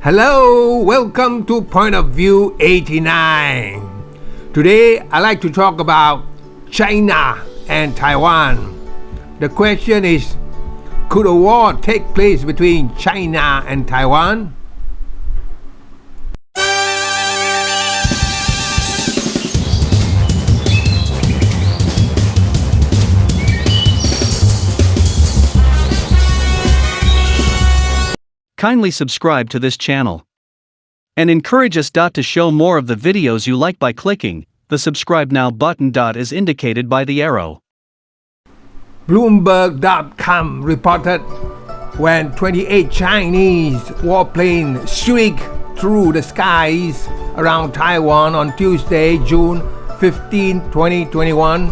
Hello, welcome to Point of View 89. Today, I'd like to talk about China and Taiwan. The question is, could a war take place between China and Taiwan? Kindly subscribe to this channel and encourage us to show more of the videos you like by clicking the subscribe now button as indicated by the arrow. Bloomberg.com reported when 28 Chinese warplanes streaked through the skies around Taiwan on Tuesday, June 15, 2021,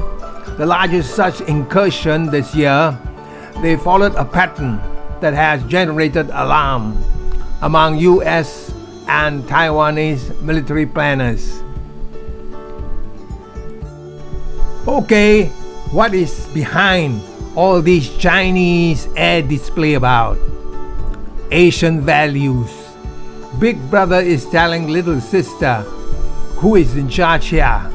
the largest such incursion this year. They followed a pattern that has generated alarm among US and Taiwanese military planners. Okay, what is behind all these Chinese air display about? Asian values. Big brother is telling little sister who is in charge here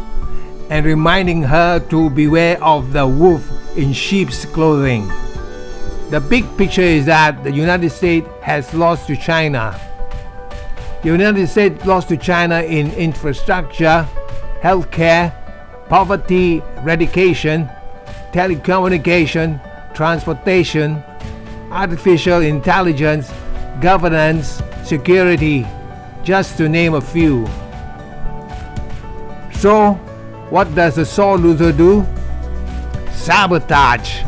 and reminding her to beware of the wolf in sheep's clothing. The big picture is that the United States has lost to China. The United States lost to China in infrastructure, healthcare, poverty eradication, telecommunication, transportation, artificial intelligence, governance, security, just to name a few. So, what does a sore loser do? Sabotage.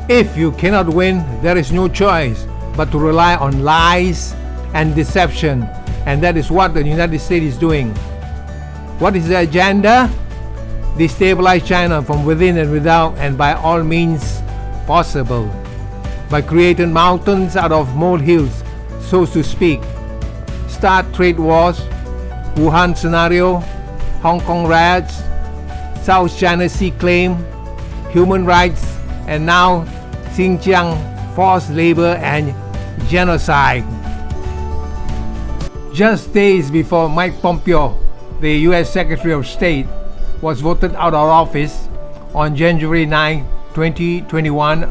If you cannot win, there is no choice but to rely on lies and deception, and that is what the United States is doing. What is the agenda? Destabilize China from within and without, and by all means possible, by creating mountains out of molehills, so to speak. Start trade wars, Wuhan scenario, Hong Kong riots, South China Sea claim, human rights, and now Xinjiang forced labor and genocide. Just days before Mike Pompeo, the US Secretary of State, was voted out of office on January 9, 2021,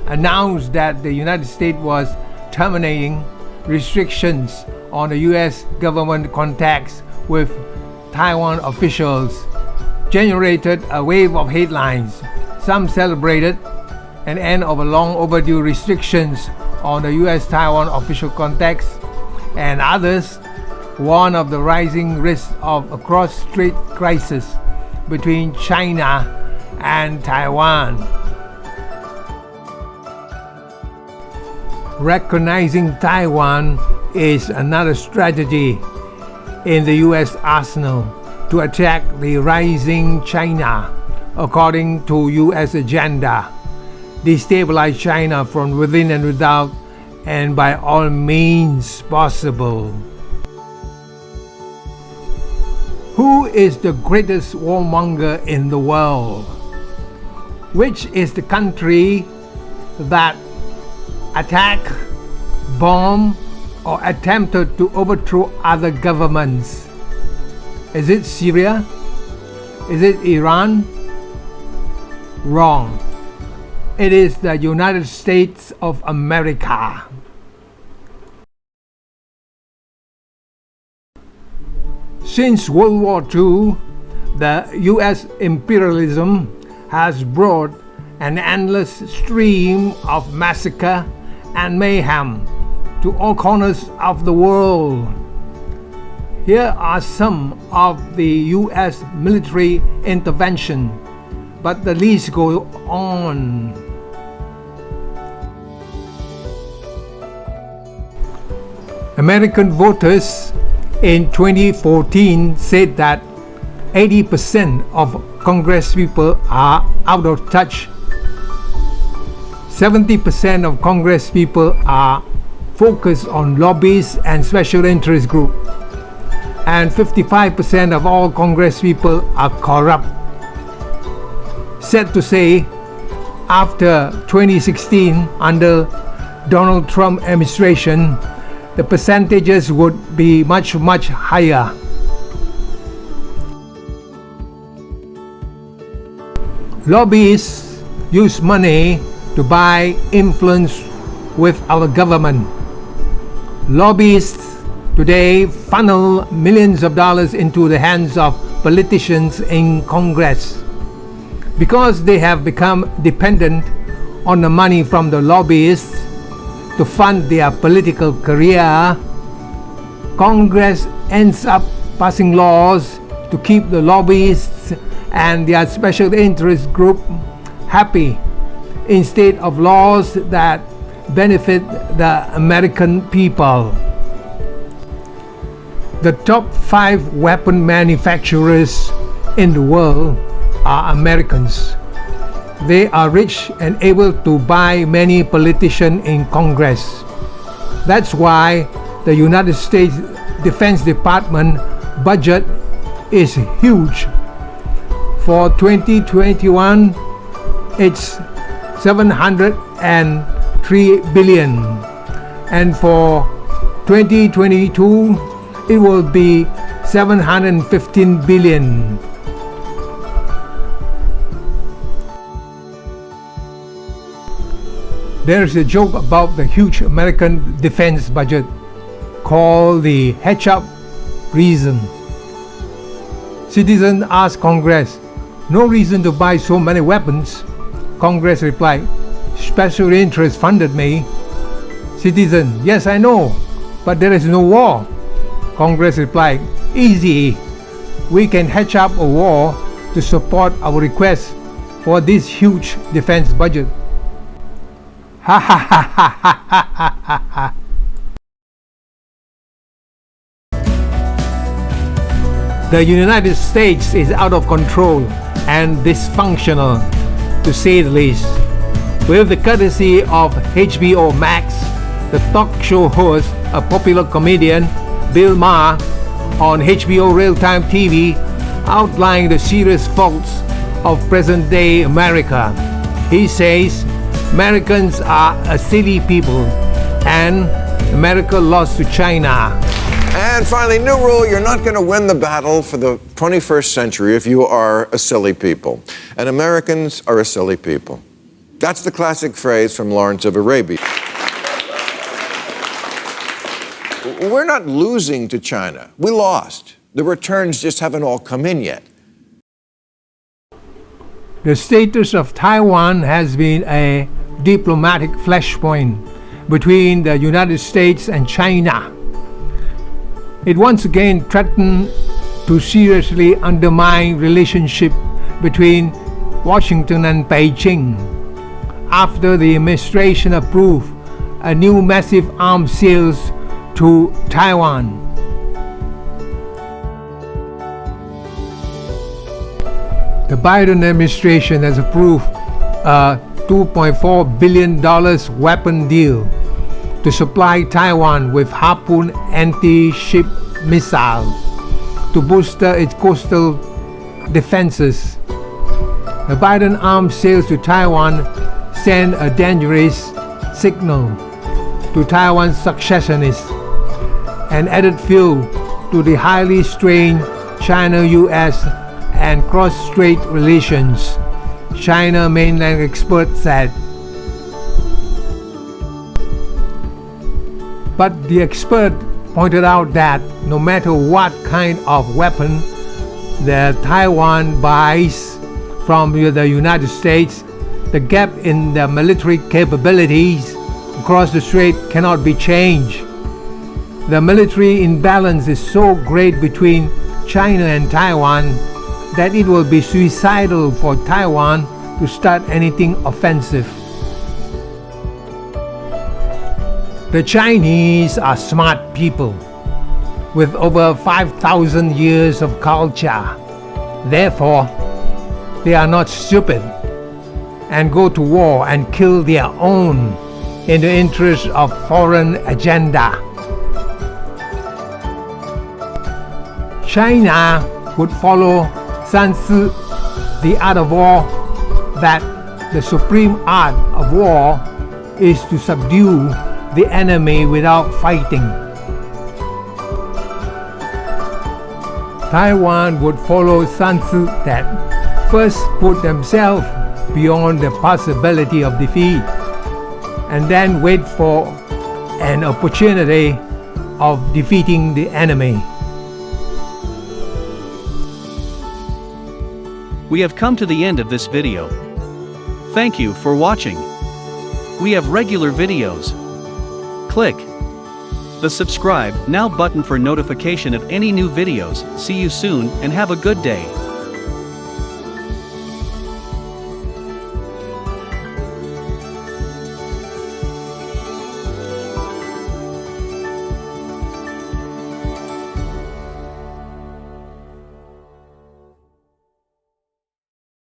announced that the United States was terminating restrictions on the US government contacts with Taiwan officials, generated a wave of headlines. Some celebrated an end of a long overdue restrictions on the US-Taiwan official contacts, and others warned of the rising risk of a cross-strait crisis between China and Taiwan. Recognizing Taiwan is another strategy in the US arsenal to attack the rising China, according to US agenda. Destabilize China from within and without, and by all means possible. Who is the greatest warmonger in the world? Which is the country that attacked, bombed, or attempted to overthrow other governments? Is it Syria? Is it Iran? Wrong. It is the United States of America. Since World War II, the US imperialism has brought an endless stream of massacre and mayhem to all corners of the world. Here are some of the US military intervention, but the list goes on. American voters in 2014 said that 80% of Congress people are out of touch. 70% of Congress people are focused on lobbies and special interest groups. And 55% of all Congress people are corrupt. Sad to say, after 2016, under Donald Trump administration, the percentages would be much higher. Lobbyists use money to buy influence with our government. Lobbyists today funnel millions of dollars into the hands of politicians in Congress. Because they have become dependent on the money from the lobbyists to fund their political career, Congress ends up passing laws to keep the lobbyists and their special interest group happy, instead of laws that benefit the American people. The top 5 weapon manufacturers in the world are Americans. They are rich and able to buy many politicians in Congress. That's why the United States Defense Department budget is huge. For 2021, it's $703 billion, and for 2022, it will be $715 billion. There's a joke about the huge American defense budget called the hedge-up reason. Citizens ask Congress, "No reason to buy so many weapons." Congress replied, "Special interest funded me." Citizen, "Yes, I know, but there is no war." Congress replied, "Easy. We can hedge up a war to support our request for this huge defense budget." Ha ha ha ha ha ha ha ha. The United States is out of control and dysfunctional, to say the least. With the courtesy of HBO Max, the talk show host, a popular comedian, Bill Maher, on HBO Real-Time TV, outlining the serious faults of present-day America. He says, Americans are a silly people, and America lost to China. And finally, new rule, you're not going to win the battle for the 21st century if you are a silly people. And Americans are a silly people. That's the classic phrase from Lawrence of Arabia. We're not losing to China. We lost. The returns just haven't all come in yet. The status of Taiwan has been a diplomatic flashpoint between the United States and China. It once again threatened to seriously undermine relationship between Washington and Beijing after the administration approved a new massive arms sales to Taiwan. The Biden administration has approved a $2.4 billion weapon deal to supply Taiwan with Harpoon anti-ship missiles to bolster its coastal defenses. The Biden arms sales to Taiwan send a dangerous signal to Taiwan's successionists and added fuel to the highly strained China-US and cross-strait relations, China mainland experts said. But the expert pointed out that no matter what kind of weapon the Taiwan buys from the United States, the gap in the military capabilities across the strait cannot be changed. The military imbalance is so great between China and Taiwan that it will be suicidal for Taiwan to start anything offensive. The Chinese are smart people with over 5,000 years of culture. Therefore, they are not stupid and go to war and kill their own in the interest of foreign agenda. China would follow Sun Tzu, the art of war, that the supreme art of war is to subdue the enemy without fighting. Taiwan would follow Sun Tzu that first put themselves beyond the possibility of defeat and then wait for an opportunity of defeating the enemy. We have come to the end of this video. Thank you for watching. We have regular videos. Click the subscribe now button for notification of any new videos. See you soon and have a good day.